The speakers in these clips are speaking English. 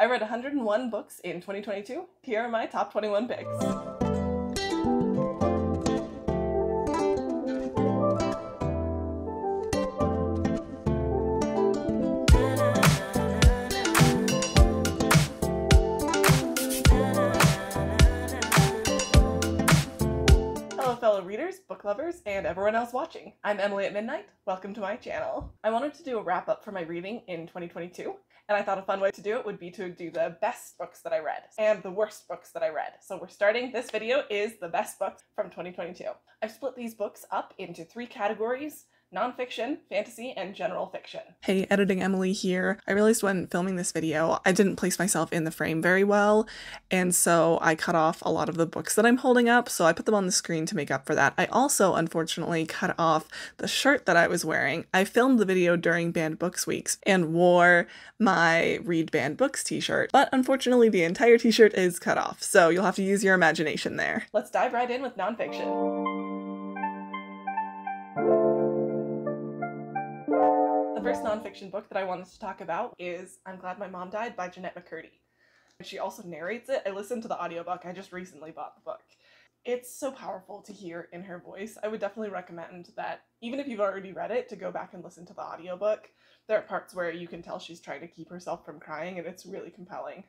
I read 101 books in 2022. Here are my top 21 picks. Fellow readers, book lovers, and everyone else watching. I'm Emily at Midnight. Welcome to my channel. I wanted to do a wrap up for my reading in 2022, and I thought a fun way to do it would be to do the best books that I read and the worst books that I read. So we're starting, this video is the best books from 2022. I've split these books up into 3 categories: nonfiction, fantasy, and general fiction. Hey, editing Emily here. I realized when filming this video, I didn't place myself in the frame very well, and so I cut off a lot of the books that I'm holding up, so I put them on the screen to make up for that. I also, unfortunately, cut off the shirt that I was wearing. I filmed the video during Banned Books Weeks and wore my Read Banned Books t-shirt, but unfortunately the entire t-shirt is cut off, so you'll have to use your imagination there. Let's dive right in with nonfiction. The first nonfiction book that I wanted to talk about is I'm Glad My Mom Died by Jennette McCurdy. She also narrates it. I listened to the audiobook. I just recently bought the book. It's so powerful to hear in her voice. I would definitely recommend that, even if you've already read it, to go back and listen to the audiobook. There are parts where you can tell she's trying to keep herself from crying, and it's really compelling.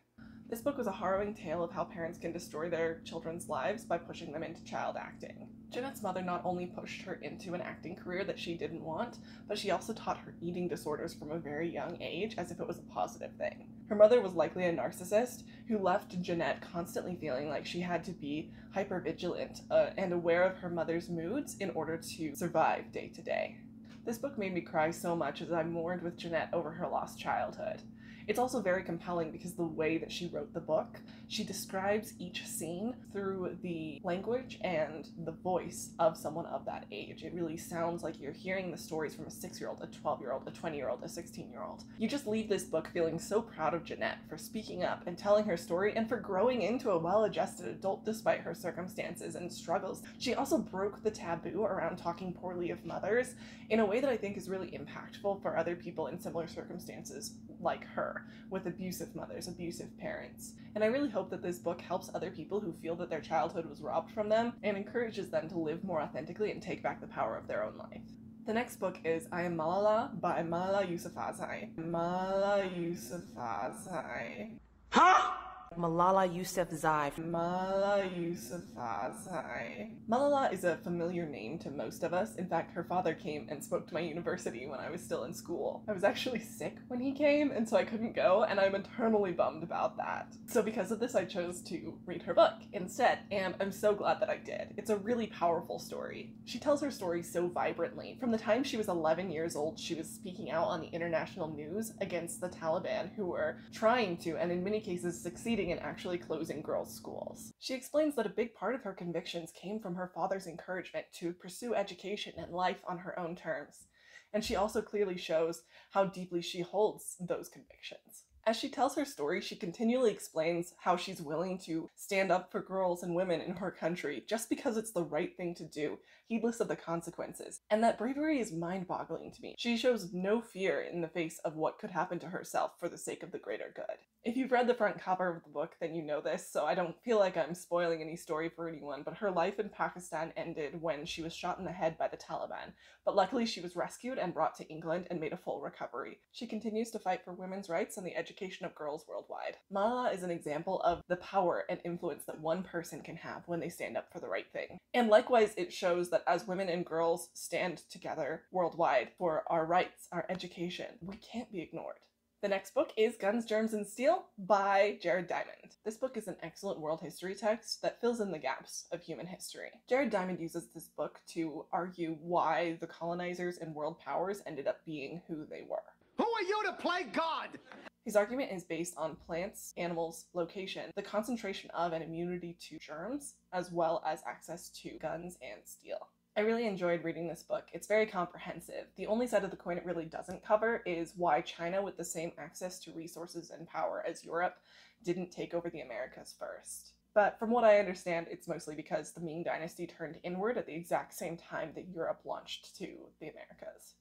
This book was a harrowing tale of how parents can destroy their children's lives by pushing them into child acting. Jennette's mother not only pushed her into an acting career that she didn't want, but she also taught her eating disorders from a very young age as if it was a positive thing. Her mother was likely a narcissist who left Jennette constantly feeling like she had to be hypervigilant and aware of her mother's moods in order to survive day to day. This book made me cry so much as I mourned with Jennette over her lost childhood. It's also very compelling because the way that she wrote the book, she describes each scene through the language and the voice of someone of that age. It really sounds like you're hearing the stories from a 6-year-old, a 12-year-old, a 20-year-old, a 16-year-old. You just leave this book feeling so proud of Jennette for speaking up and telling her story and for growing into a well-adjusted adult despite her circumstances and struggles. She also broke the taboo around talking poorly of mothers in a way that I think is really impactful for other people in similar circumstances like her, with abusive mothers, abusive parents. And I really hope that this book helps other people who feel that their childhood was robbed from them and encourages them to live more authentically and take back the power of their own life. The next book is I Am Malala by Malala Yousafzai. Malala Yousafzai. Huh? Malala Yousafzai. Malala Yousafzai. Malala is a familiar name to most of us. In fact, her father came and spoke to my university when I was still in school. I was actually sick when he came, and so I couldn't go, and I'm eternally bummed about that. So because of this, I chose to read her book instead, and I'm so glad that I did. It's a really powerful story. She tells her story so vibrantly. From the time she was 11 years old, she was speaking out on the international news against the Taliban, who were trying to, and in many cases succeeding in actually closing girls' schools. She explains that a big part of her convictions came from her father's encouragement to pursue education and life on her own terms, and she also clearly shows how deeply she holds those convictions. As she tells her story, she continually explains how she's willing to stand up for girls and women in her country just because it's the right thing to do, heedless of the consequences. And that bravery is mind-boggling to me. She shows no fear in the face of what could happen to herself for the sake of the greater good. If you've read the front cover of the book, then you know this, so I don't feel like I'm spoiling any story for anyone, but her life in Pakistan ended when she was shot in the head by the Taliban. But luckily she was rescued and brought to England and made a full recovery. She continues to fight for women's rights and the education of girls worldwide. Malala is an example of the power and influence that one person can have when they stand up for the right thing. And likewise, it shows that as women and girls stand together worldwide for our rights, our education, we can't be ignored. The next book is Guns, Germs, and Steel by Jared Diamond. This book is an excellent world history text that fills in the gaps of human history. Jared Diamond uses this book to argue why the colonizers and world powers ended up being who they were. Who are you to play God? His argument is based on plants, animals, location, the concentration of and immunity to germs, as well as access to guns and steel. I really enjoyed reading this book. It's very comprehensive. The only side of the coin it really doesn't cover is why China, with the same access to resources and power as Europe, didn't take over the Americas first. But from what I understand, it's mostly because the Ming Dynasty turned inward at the exact same time that Europe launched to the Americas.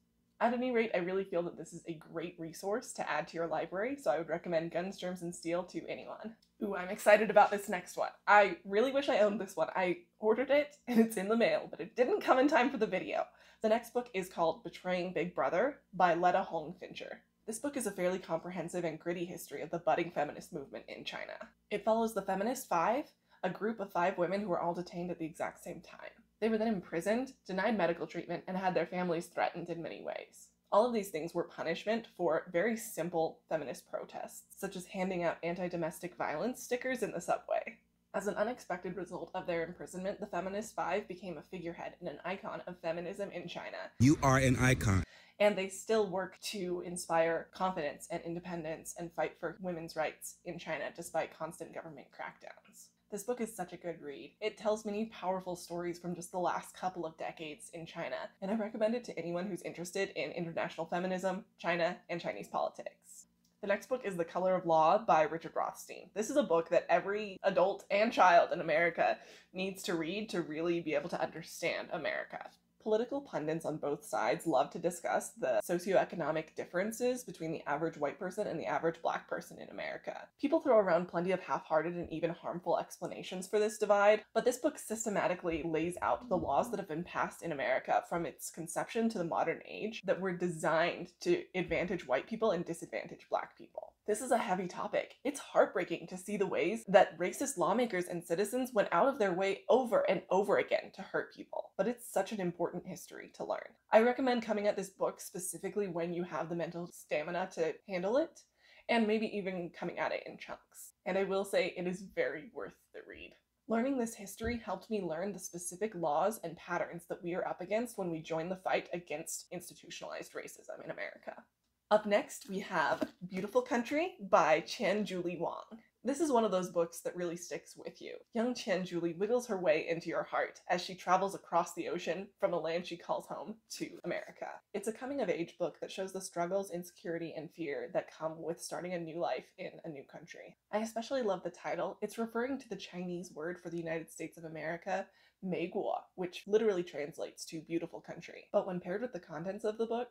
At any rate, I really feel that this is a great resource to add to your library, so I would recommend Guns, Germs, and Steel to anyone. Ooh, I'm excited about this next one. I really wish I owned this one. I ordered it and it's in the mail, but it didn't come in time for the video. The next book is called Betraying Big Brother by Leta Fincher. This book is a fairly comprehensive and gritty history of the budding feminist movement in China. It follows the Feminist Five, a group of 5 women who were all detained at the exact same time. They were then imprisoned, denied medical treatment, and had their families threatened in many ways. All of these things were punishment for very simple feminist protests, such as handing out anti-domestic violence stickers in the subway. As an unexpected result of their imprisonment, the Feminist Five became a figurehead and an icon of feminism in China. You are an icon. And they still work to inspire confidence and independence and fight for women's rights in China despite constant government crackdowns. This book is such a good read. It tells many powerful stories from just the last couple of decades in China, and I recommend it to anyone who's interested in international feminism, China, and Chinese politics. The next book is The Color of Law by Richard Rothstein. This is a book that every adult and child in America needs to read to really be able to understand America. Political pundits on both sides love to discuss the socioeconomic differences between the average white person and the average black person in America. People throw around plenty of half-hearted and even harmful explanations for this divide, but this book systematically lays out the laws that have been passed in America from its conception to the modern age that were designed to advantage white people and disadvantage black people. This is a heavy topic. It's heartbreaking to see the ways that racist lawmakers and citizens went out of their way over and over again to hurt people, but it's such an important history to learn. I recommend coming at this book specifically when you have the mental stamina to handle it, and maybe even coming at it in chunks. And I will say it is very worth the read. Learning this history helped me learn the specific laws and patterns that we are up against when we join the fight against institutionalized racism in America. Up next, we have Beautiful Country by Qian Julie Wang. This is one of those books that really sticks with you. Young Qian Julie wiggles her way into your heart as she travels across the ocean from a land she calls home to America. It's a coming-of-age book that shows the struggles, insecurity, and fear that come with starting a new life in a new country. I especially love the title. It's referring to the Chinese word for the United States of America, Meiguo, which literally translates to beautiful country. But when paired with the contents of the book,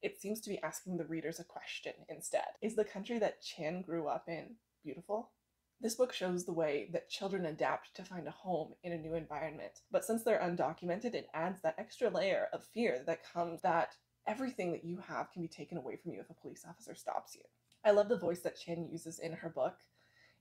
it seems to be asking the readers a question instead. Is the country that Qian grew up in beautiful? This book shows the way that children adapt to find a home in a new environment, but since they're undocumented, it adds that extra layer of fear that comes that everything that you have can be taken away from you if a police officer stops you. I love the voice that Qian uses in her book.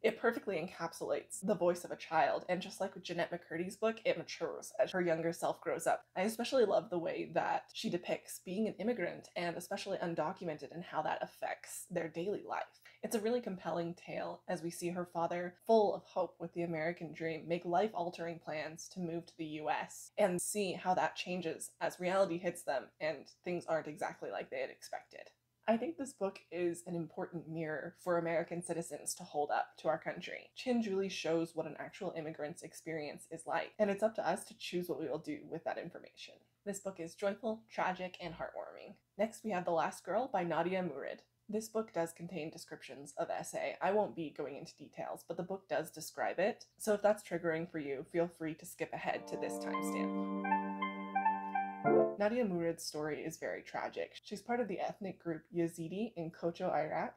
It perfectly encapsulates the voice of a child, and just like with Jennette McCurdy's book, it matures as her younger self grows up. I especially love the way that she depicts being an immigrant, and especially undocumented, and how that affects their daily life. It's a really compelling tale as we see her father, full of hope with the American dream, make life-altering plans to move to the US, and see how that changes as reality hits them and things aren't exactly like they had expected. I think this book is an important mirror for American citizens to hold up to our country. Qian Julie shows what an actual immigrant's experience is like, and it's up to us to choose what we will do with that information. This book is joyful, tragic, and heartwarming. Next, we have The Last Girl by Nadia Murad. This book does contain descriptions of SA. I won't be going into details, but the book does describe it, so if that's triggering for you, feel free to skip ahead to this timestamp. Nadia Murad's story is very tragic. She's part of the ethnic group Yazidi in Kocho, Iraq,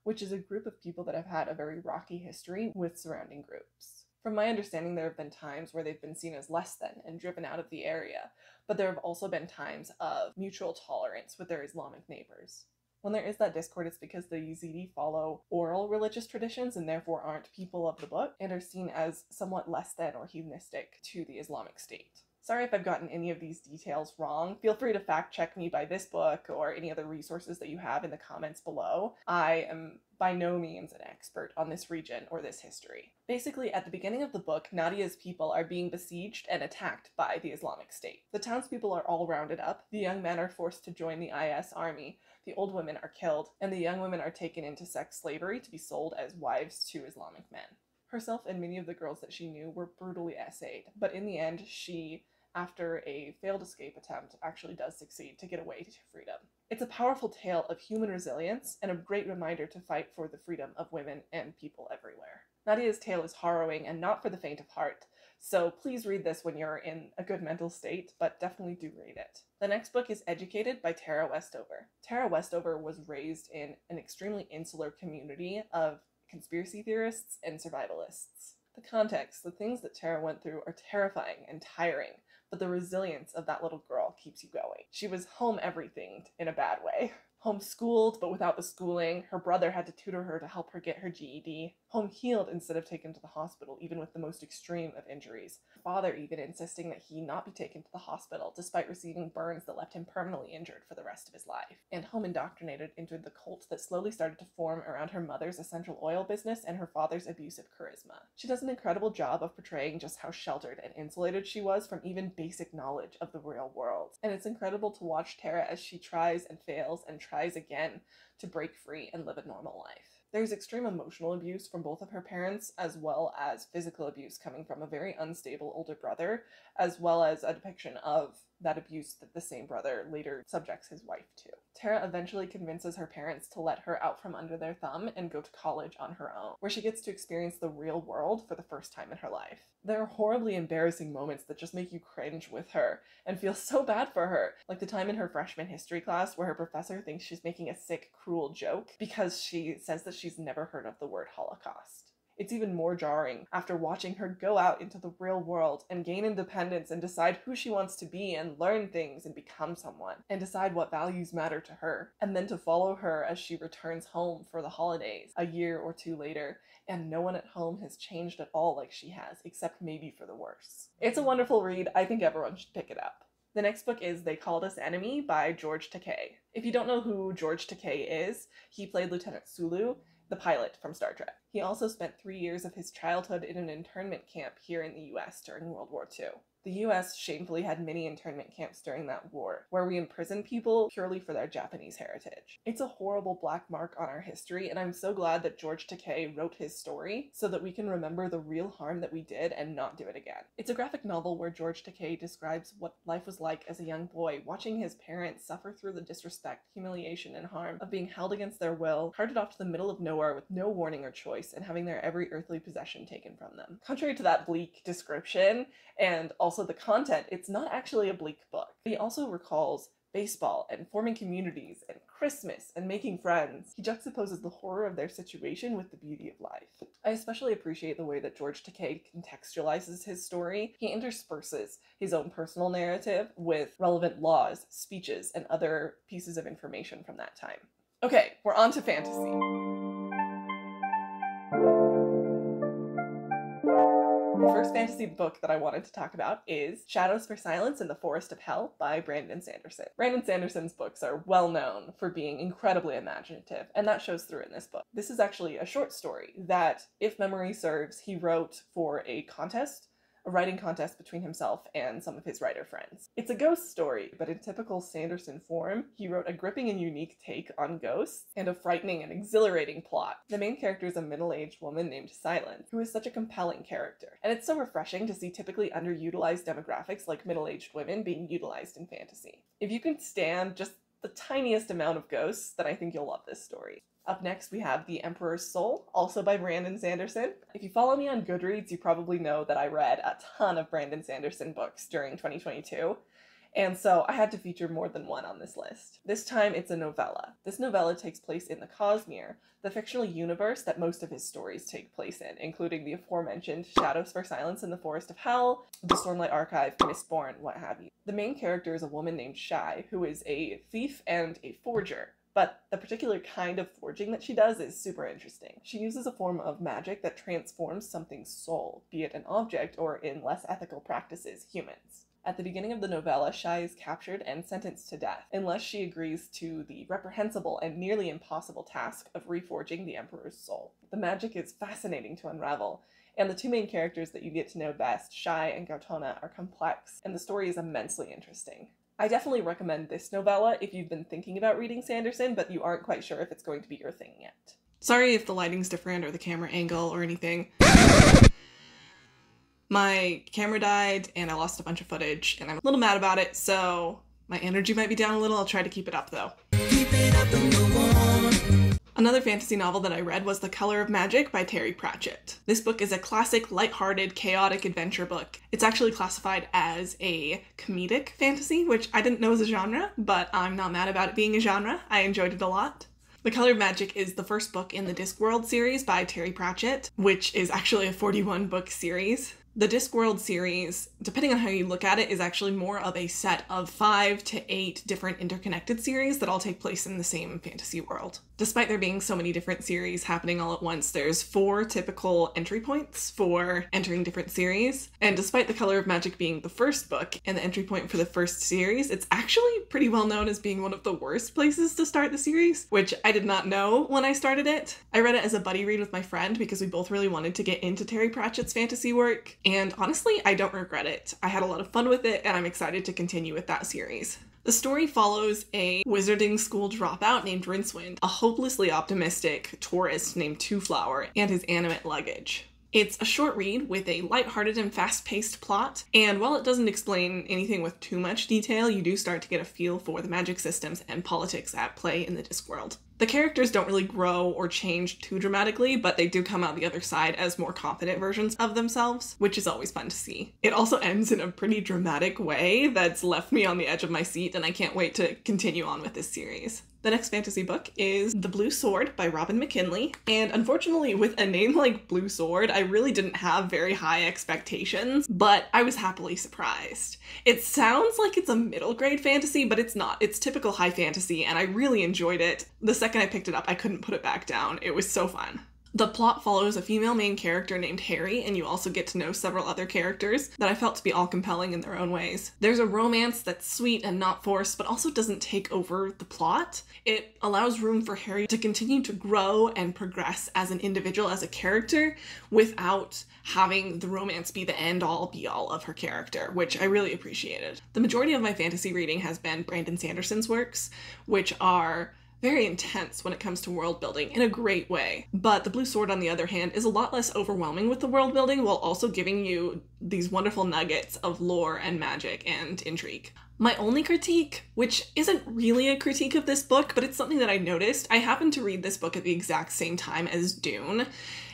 which is a group of people that have had a very rocky history with surrounding groups. From my understanding, there have been times where they've been seen as less than and driven out of the area, but there have also been times of mutual tolerance with their Islamic neighbors. When there is that discord, it's because the Yazidi follow oral religious traditions and therefore aren't people of the book and are seen as somewhat less than or heathenistic to the Islamic State. Sorry if I've gotten any of these details wrong. Feel free to fact check me by this book or any other resources that you have in the comments below. I am by no means an expert on this region or this history. Basically, at the beginning of the book, Nadia's people are being besieged and attacked by the Islamic State. The townspeople are all rounded up, the young men are forced to join the IS army, the old women are killed, and the young women are taken into sex slavery to be sold as wives to Islamic men. Herself and many of the girls that she knew were brutally essayed, but in the end, she, after a failed escape attempt, actually does succeed to get away to freedom. It's a powerful tale of human resilience and a great reminder to fight for the freedom of women and people everywhere. Nadia's tale is harrowing and not for the faint of heart, so please read this when you're in a good mental state, but definitely do read it. The next book is Educated by Tara Westover. Tara Westover was raised in an extremely insular community of conspiracy theorists and survivalists. The context, the things that Tara went through are terrifying and tiring, but the resilience of that little girl keeps you going. She was home everything in a bad way. Homeschooled, but without the schooling. Her brother had to tutor her to help her get her GED. Home healed instead of taken to the hospital, even with the most extreme of injuries. Her father even insisting that he not be taken to the hospital, despite receiving burns that left him permanently injured for the rest of his life. And home indoctrinated into the cult that slowly started to form around her mother's essential oil business and her father's abusive charisma. She does an incredible job of portraying just how sheltered and insulated she was from even basic knowledge of the real world. And it's incredible to watch Tara as she tries and fails and tries again to break free and live a normal life. There's extreme emotional abuse from both of her parents, as well as physical abuse coming from a very unstable older brother, as well as a depiction of that abuse that the same brother later subjects his wife to. Tara eventually convinces her parents to let her out from under their thumb and go to college on her own, where she gets to experience the real world for the first time in her life. There are horribly embarrassing moments that just make you cringe with her and feel so bad for her, like the time in her freshman history class where her professor thinks she's making a sick, cruel joke because she says that she's never heard of the word Holocaust. It's even more jarring after watching her go out into the real world and gain independence and decide who she wants to be and learn things and become someone and decide what values matter to her, and then to follow her as she returns home for the holidays a year or two later, and no one at home has changed at all like she has, except maybe for the worse. It's a wonderful read. I think everyone should pick it up. The next book is They Called Us Enemy by George Takei. If you don't know who George Takei is, he played Lieutenant Sulu, the pilot from Star Trek. He also spent 3 years of his childhood in an internment camp here in the US during World War II. The US shamefully had many internment camps during that war, where we imprisoned people purely for their Japanese heritage. It's a horrible black mark on our history, and I'm so glad that George Takei wrote his story so that we can remember the real harm that we did and not do it again. It's a graphic novel where George Takei describes what life was like as a young boy, watching his parents suffer through the disrespect, humiliation, and harm of being held against their will, carted off to the middle of nowhere with no warning or choice, and having their every earthly possession taken from them. Contrary to that bleak description, and also the content, it's not actually a bleak book. He also recalls baseball and forming communities and Christmas and making friends. He juxtaposes the horror of their situation with the beauty of life. I especially appreciate the way that George Takei contextualizes his story. He intersperses his own personal narrative with relevant laws, speeches, and other pieces of information from that time. Okay, we're on to fantasy. The first fantasy book that I wanted to talk about is Shadows for Silence in the Forest of Hell by Brandon Sanderson. Brandon Sanderson's books are well known for being incredibly imaginative, and that shows through in this book. This is actually a short story that, if memory serves, he wrote for a writing contest between himself and some of his writer friends. It's a ghost story, but in typical Sanderson form, he wrote a gripping and unique take on ghosts and a frightening and exhilarating plot. The main character is a middle-aged woman named Silence, who is such a compelling character, and it's so refreshing to see typically underutilized demographics like middle-aged women being utilized in fantasy. If you can stand just the tiniest amount of ghosts, then I think you'll love this story. Up next, we have The Emperor's Soul, also by Brandon Sanderson. If you follow me on Goodreads, you probably know that I read a ton of Brandon Sanderson books during 2022, and so I had to feature more than one on this list. This time, it's a novella. This novella takes place in the Cosmere, the fictional universe that most of his stories take place in, including the aforementioned Shadows for Silence in the Forest of Hell, the Stormlight Archive, Mistborn, what have you. The main character is a woman named Shai, who is a thief and a forger. But the particular kind of forging that she does is super interesting. She uses a form of magic that transforms something's soul, be it an object or, in less ethical practices, humans. At the beginning of the novella, Shai is captured and sentenced to death, unless she agrees to the reprehensible and nearly impossible task of reforging the Emperor's soul. The magic is fascinating to unravel, and the two main characters that you get to know best, Shai and Gautona, are complex, and the story is immensely interesting. I definitely recommend this novella if you've been thinking about reading Sanderson, but you aren't quite sure if it's going to be your thing yet. Sorry if the lighting's different or the camera angle or anything. My camera died and I lost a bunch of footage and I'm a little mad about it, so my energy might be down a little. I'll try to keep it up though. Another fantasy novel that I read was The Color of Magic by Terry Pratchett. This book is a classic, lighthearted, chaotic adventure book. It's actually classified as a comedic fantasy, which I didn't know was a genre, but I'm not mad about it being a genre. I enjoyed it a lot. The Color of Magic is the first book in the Discworld series by Terry Pratchett, which is actually a 41-book series. The Discworld series, depending on how you look at it, is actually more of a set of 5 to 8 different interconnected series that all take place in the same fantasy world. Despite there being so many different series happening all at once, there's 4 typical entry points for entering different series. And despite The Color of Magic being the first book and the entry point for the first series, it's actually pretty well known as being one of the worst places to start the series, which I did not know when I started it. I read it as a buddy read with my friend because we both really wanted to get into Terry Pratchett's fantasy work. And honestly, I don't regret it. I had a lot of fun with it, and I'm excited to continue with that series. The story follows a wizarding school dropout named Rincewind, a hopelessly optimistic tourist named Twoflower, and his animate luggage. It's a short read with a lighthearted and fast-paced plot, and while it doesn't explain anything with too much detail, you do start to get a feel for the magic systems and politics at play in the Discworld. The characters don't really grow or change too dramatically, but they do come out the other side as more confident versions of themselves, which is always fun to see. It also ends in a pretty dramatic way that's left me on the edge of my seat, and I can't wait to continue on with this series. The next fantasy book is The Blue Sword by Robin McKinley, and unfortunately with a name like Blue Sword, I really didn't have very high expectations, but I was happily surprised. It sounds like it's a middle grade fantasy, but it's not. It's typical high fantasy, and I really enjoyed it. The second I picked it up, I couldn't put it back down. It was so fun. The plot follows a female main character named Harry, and you also get to know several other characters that I felt to be all compelling in their own ways. There's a romance that's sweet and not forced, but also doesn't take over the plot. It allows room for Harry to continue to grow and progress as an individual, as a character, without having the romance be the end-all, be-all of her character, which I really appreciated. The majority of my fantasy reading has been Brandon Sanderson's works, which are very intense when it comes to world building in a great way. But The Blue Sword, on the other hand, is a lot less overwhelming with the world building while also giving you these wonderful nuggets of lore and magic and intrigue. My only critique, which isn't really a critique of this book, but it's something that I noticed, I happened to read this book at the exact same time as Dune,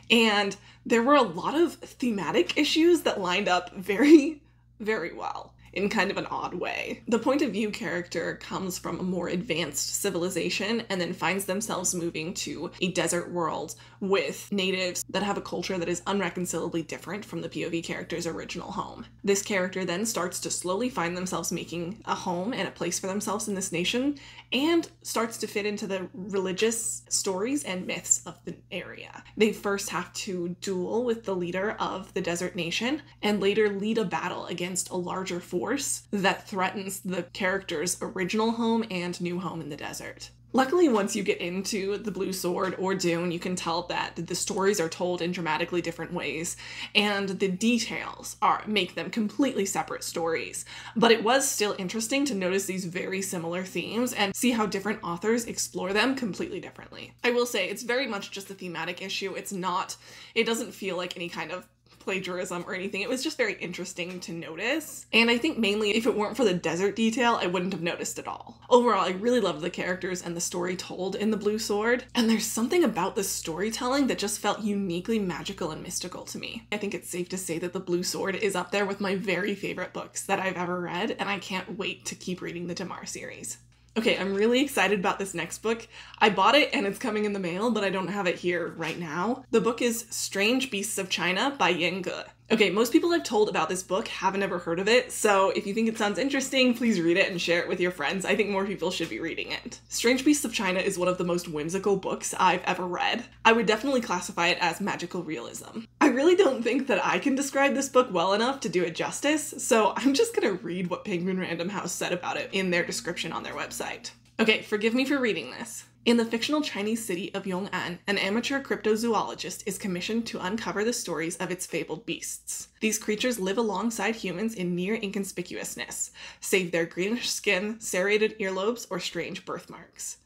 and there were a lot of thematic issues that lined up very, very well in kind of an odd way. The point of view character comes from a more advanced civilization and then finds themselves moving to a desert world with natives that have a culture that is unreconcilably different from the POV character's original home. This character then starts to slowly find themselves making a home and a place for themselves in this nation, and starts to fit into the religious stories and myths of the area. They first have to duel with the leader of the desert nation, and later lead a battle against a larger force that threatens the character's original home and new home in the desert. Luckily, once you get into The Blue Sword or Dune, you can tell that the stories are told in dramatically different ways, and the details make them completely separate stories. But it was still interesting to notice these very similar themes and see how different authors explore them completely differently. I will say, it's very much just a thematic issue. It doesn't feel like any kind of plagiarism or anything. It was just very interesting to notice. And I think mainly if it weren't for the desert detail, I wouldn't have noticed at all. Overall, I really loved the characters and the story told in The Blue Sword. And there's something about the storytelling that just felt uniquely magical and mystical to me. I think it's safe to say that The Blue Sword is up there with my very favorite books that I've ever read, and I can't wait to keep reading the Damar series. Okay, I'm really excited about this next book. I bought it and it's coming in the mail, but I don't have it here right now. The book is Strange Beasts of China by Yen Ge. Okay, most people I've told about this book haven't ever heard of it, so if you think it sounds interesting, please read it and share it with your friends. I think more people should be reading it. Strange Beasts of China is one of the most whimsical books I've ever read. I would definitely classify it as magical realism. I really don't think that I can describe this book well enough to do it justice, so I'm just gonna read what Penguin Random House said about it in their description on their website. Okay, forgive me for reading this. In the fictional Chinese city of Yong'an, an amateur cryptozoologist is commissioned to uncover the stories of its fabled beasts. These creatures live alongside humans in near inconspicuousness, save their greenish skin, serrated earlobes, or strange birthmarks.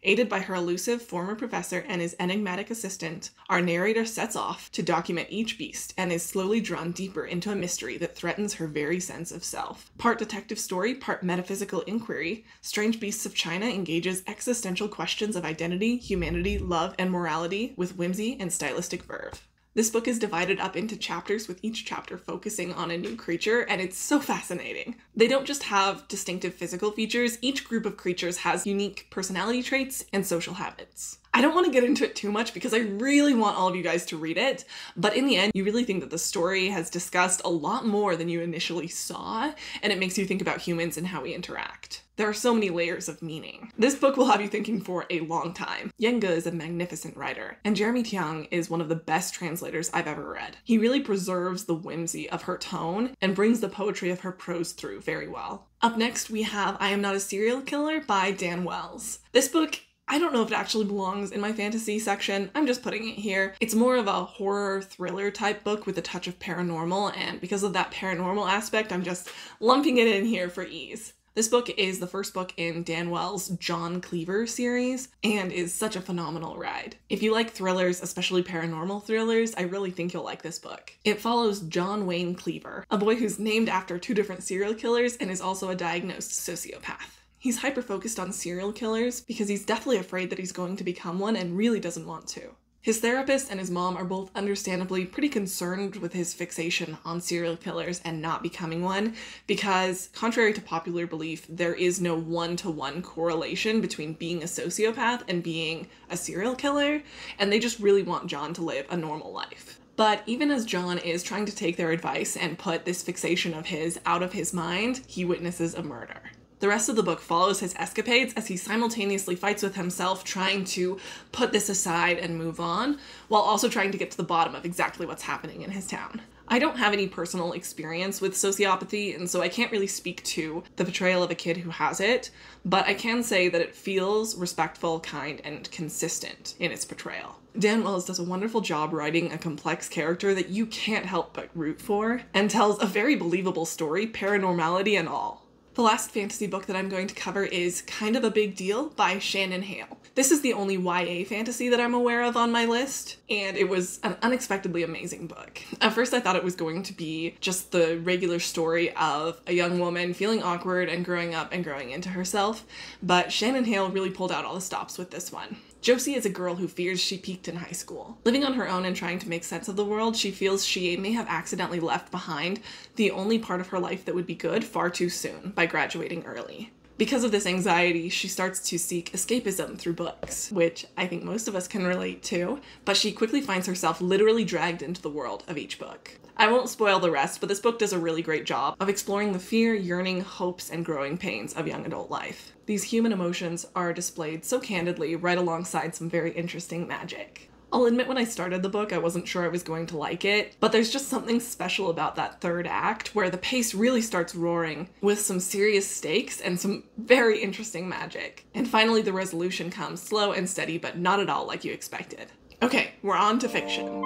Aided by her elusive former professor and his enigmatic assistant, our narrator sets off to document each beast and is slowly drawn deeper into a mystery that threatens her very sense of self. Part detective story, part metaphysical inquiry, Strange Beasts of China engages existential questions of identity, humanity, love, and morality with whimsy and stylistic verve. This book is divided up into chapters, with each chapter focusing on a new creature, and it's so fascinating. They don't just have distinctive physical features, each group of creatures has unique personality traits and social habits. I don't want to get into it too much because I really want all of you guys to read it, but in the end, you really think that the story has discussed a lot more than you initially saw, and it makes you think about humans and how we interact. There are so many layers of meaning. This book will have you thinking for a long time. Ge is a magnificent writer, and Jeremy Tiang is one of the best translators I've ever read. He really preserves the whimsy of her tone and brings the poetry of her prose through very well. Up next, we have I Am Not a Serial Killer by Dan Wells. This book, I don't know if it actually belongs in my fantasy section, I'm just putting it here. It's more of a horror thriller type book with a touch of paranormal, and because of that paranormal aspect, I'm just lumping it in here for ease. This book is the first book in Dan Wells' John Cleaver series and is such a phenomenal ride. If you like thrillers, especially paranormal thrillers, I really think you'll like this book. It follows John Wayne Cleaver, a boy who's named after 2 different serial killers and is also a diagnosed sociopath. He's hyper-focused on serial killers because he's deathly afraid that he's going to become one and really doesn't want to. His therapist and his mom are both understandably pretty concerned with his fixation on serial killers and not becoming one, because contrary to popular belief, there is no one-to-one correlation between being a sociopath and being a serial killer, and they just really want John to live a normal life. But even as John is trying to take their advice and put this fixation of his out of his mind, he witnesses a murder. The rest of the book follows his escapades as he simultaneously fights with himself, trying to put this aside and move on, while also trying to get to the bottom of exactly what's happening in his town. I don't have any personal experience with sociopathy, and so I can't really speak to the portrayal of a kid who has it, but I can say that it feels respectful, kind, and consistent in its portrayal. Dan Wells does a wonderful job writing a complex character that you can't help but root for, and tells a very believable story, paranormality and all. The last fantasy book that I'm going to cover is Kind of a Big Deal by Shannon Hale. This is the only YA fantasy that I'm aware of on my list, and it was an unexpectedly amazing book. At first I thought it was going to be just the regular story of a young woman feeling awkward and growing up and growing into herself, but Shannon Hale really pulled out all the stops with this one. Josie is a girl who fears she peaked in high school. Living on her own and trying to make sense of the world, she feels she may have accidentally left behind the only part of her life that would be good far too soon by graduating early. Because of this anxiety, she starts to seek escapism through books, which I think most of us can relate to, but she quickly finds herself literally dragged into the world of each book. I won't spoil the rest, but this book does a really great job of exploring the fear, yearning, hopes, and growing pains of young adult life. These human emotions are displayed so candidly right alongside some very interesting magic. I'll admit when I started the book, I wasn't sure I was going to like it, but there's just something special about that third act where the pace really starts roaring with some serious stakes and some very interesting magic. And finally, the resolution comes slow and steady, but not at all like you expected. Okay, we're on to fiction.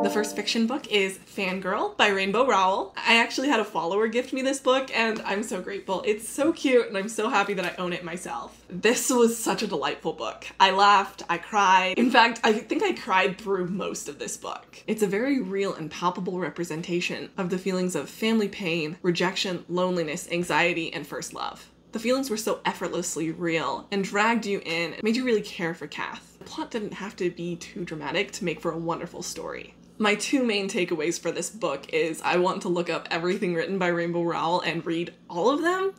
The first fiction book is Fangirl by Rainbow Rowell. I actually had a follower gift me this book and I'm so grateful. It's so cute and I'm so happy that I own it myself. This was such a delightful book. I laughed, I cried. In fact, I think I cried through most of this book. It's a very real and palpable representation of the feelings of family pain, rejection, loneliness, anxiety, and first love. The feelings were so effortlessly real and dragged you in and made you really care for Kath. The plot didn't have to be too dramatic to make for a wonderful story. My 2 main takeaways for this book is I want to look up everything written by Rainbow Rowell and read all of them,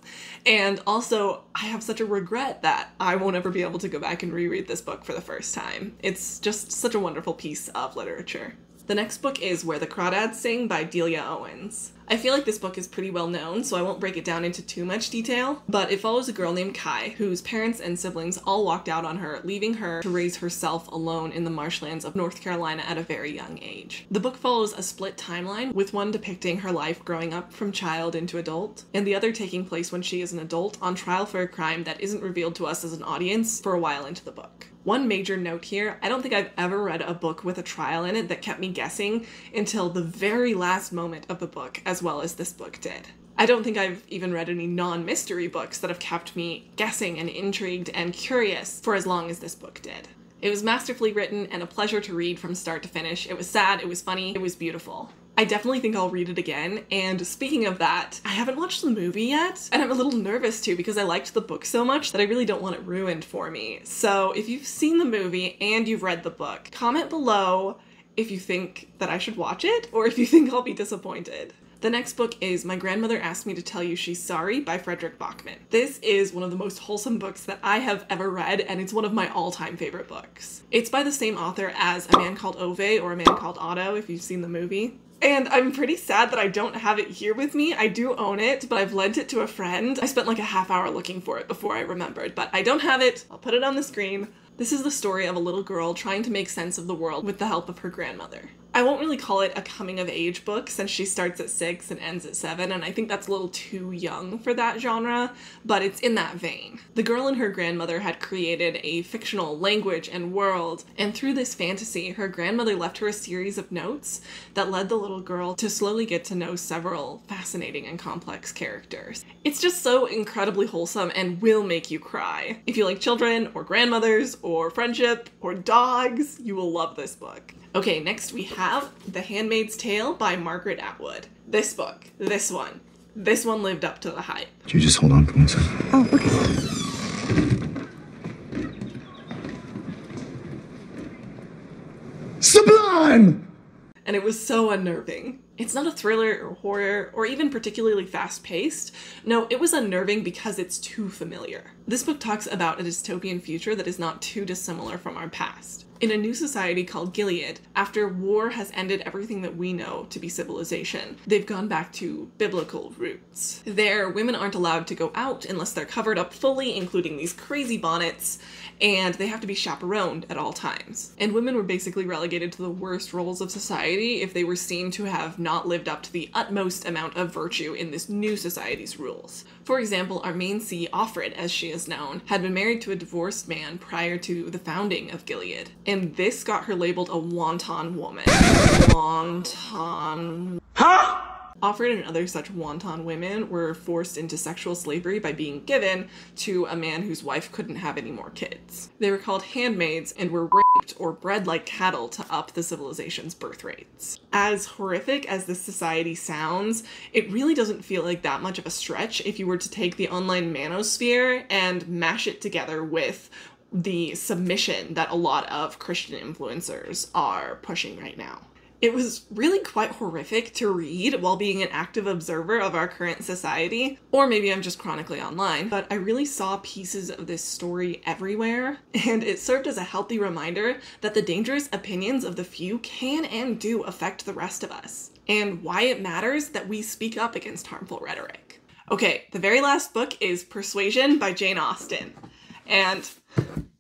and also I have such a regret that I won't ever be able to go back and reread this book for the first time. It's just such a wonderful piece of literature. The next book is Where the Crawdads Sing by Delia Owens. I feel like this book is pretty well known, so I won't break it down into too much detail, but it follows a girl named Kai, whose parents and siblings all walked out on her, leaving her to raise herself alone in the marshlands of North Carolina at a very young age. The book follows a split timeline, with one depicting her life growing up from child into adult, and the other taking place when she is an adult on trial for a crime that isn't revealed to us as an audience for a while into the book. One major note here, I don't think I've ever read a book with a trial in it that kept me guessing until the very last moment of the book, as well as this book did. I don't think I've even read any non-mystery books that have kept me guessing and intrigued and curious for as long as this book did. It was masterfully written and a pleasure to read from start to finish. It was sad, it was funny, it was beautiful. I definitely think I'll read it again, and speaking of that, I haven't watched the movie yet, and I'm a little nervous too because I liked the book so much that I really don't want it ruined for me. So if you've seen the movie and you've read the book, comment below if you think that I should watch it or if you think I'll be disappointed. The next book is My Grandmother Asked Me to Tell You She's Sorry by Fredrik Backman. This is one of the most wholesome books that I have ever read, and it's one of my all-time favorite books. It's by the same author as A Man Called Ove or A Man Called Otto, if you've seen the movie. And I'm pretty sad that I don't have it here with me. I do own it, but I've lent it to a friend. I spent like a half hour looking for it before I remembered, but I don't have it. I'll put it on the screen. This is the story of a little girl trying to make sense of the world with the help of her grandmother. I won't really call it a coming-of-age book since she starts at 6 and ends at 7, and I think that's a little too young for that genre, but it's in that vein. The girl and her grandmother had created a fictional language and world, and through this fantasy, her grandmother left her a series of notes that led the little girl to slowly get to know several fascinating and complex characters. It's just so incredibly wholesome and will make you cry. If you like children, or grandmothers, or friendship, or dogs, you will love this book. Okay, next we have The Handmaid's Tale by Margaret Atwood. This book, this one lived up to the hype. Could you just hold on for 1 second? Oh, okay. Sublime! And it was so unnerving. It's not a thriller or horror or even particularly fast-paced. No, it was unnerving because it's too familiar. This book talks about a dystopian future that is not too dissimilar from our past. In a new society called Gilead, after war has ended everything that we know to be civilization, they've gone back to biblical roots. There, women aren't allowed to go out unless they're covered up fully, including these crazy bonnets, and they have to be chaperoned at all times. And women were basically relegated to the worst roles of society if they were seen to have not lived up to the utmost amount of virtue in this new society's rules. For example, our main C, Offred, as she is known, had been married to a divorced man prior to the founding of Gilead, and this got her labeled a wanton woman. Wanton. Huh? Offred and other such wanton women were forced into sexual slavery by being given to a man whose wife couldn't have any more kids. They were called handmaids and were raped or bred like cattle to up the civilization's birth rates. As horrific as this society sounds, it really doesn't feel like that much of a stretch if you were to take the online manosphere and mash it together with the submission that a lot of Christian influencers are pushing right now. It was really quite horrific to read while being an active observer of our current society, or maybe I'm just chronically online, but I really saw pieces of this story everywhere, and it served as a healthy reminder that the dangerous opinions of the few can and do affect the rest of us, and why it matters that we speak up against harmful rhetoric. Okay, the very last book is Persuasion by Jane Austen, and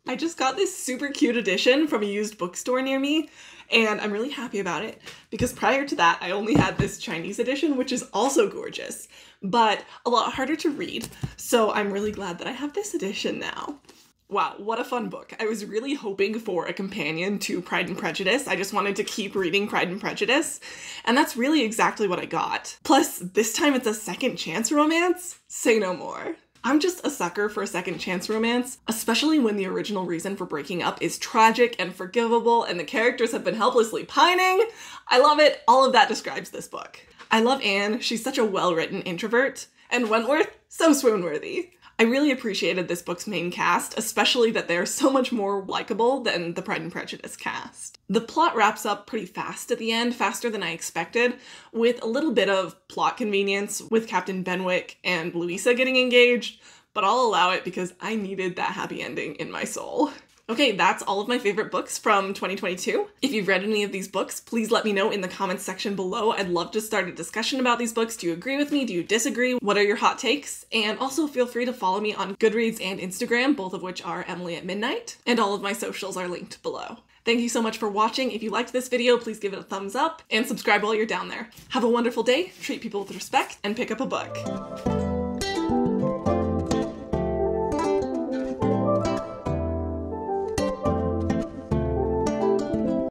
I just got this super cute edition from a used bookstore near me, and I'm really happy about it because prior to that I only had this Chinese edition, which is also gorgeous, but a lot harder to read, so I'm really glad that I have this edition now. Wow, what a fun book. I was really hoping for a companion to Pride and Prejudice. I just wanted to keep reading Pride and Prejudice, and that's really exactly what I got. Plus, this time it's a second chance romance? Say no more. I'm just a sucker for a second chance romance, especially when the original reason for breaking up is tragic and forgivable and the characters have been helplessly pining. I love it. All of that describes this book. I love Anne. She's such a well-written introvert. And Wentworth, so swoon-worthy. I really appreciated this book's main cast, especially that they're so much more likable than the Pride and Prejudice cast. The plot wraps up pretty fast at the end, faster than I expected, with a little bit of plot convenience with Captain Benwick and Louisa getting engaged, but I'll allow it because I needed that happy ending in my soul. Okay, that's all of my favorite books from 2022. If you've read any of these books, please let me know in the comments section below. I'd love to start a discussion about these books. Do you agree with me? Do you disagree? What are your hot takes? And also feel free to follow me on Goodreads and Instagram, both of which are Emily at Midnight, and all of my socials are linked below. Thank you so much for watching. If you liked this video, please give it a thumbs up and subscribe while you're down there. Have a wonderful day, treat people with respect, and pick up a book.